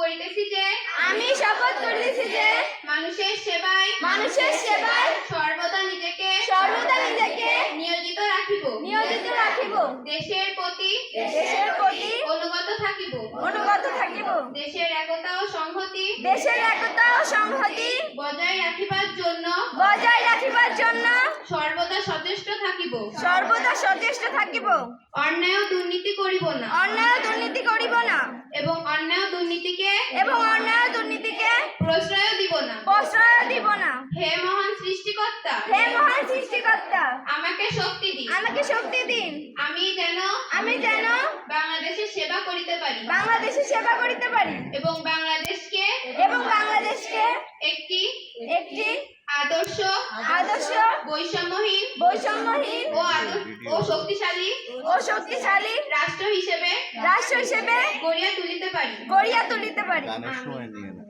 করিতেছি যে আমি শপথ করিতেছি যে মানুষের সেবায় সর্বদা নিজেকে নিয়োজিত রাখিব। দেশের প্রতি অনুগত থাকিব। দেশের একতা ও সংহতি বজায় রাখিবার জন্য সর্বদা সচেষ্ট থাকিব। অন্যায় ও দুর্নীতি করিব না এবং অন্যায় ও দুর্নীতিকে প্রশ্রয় দিব না। হে মহান সৃষ্টিকর্তা, আমাকে শক্তি দিন। আমি যেন বাংলাদেশের সেবা করিতে পারি এবং বাংলাদেশকে একটি আদর্শ বৈষম্যহীন ও শক্তিশালী রাষ্ট্র হিসেবে গড়িয়া তুলিতে পারি। গানের সময় নিয়ে না।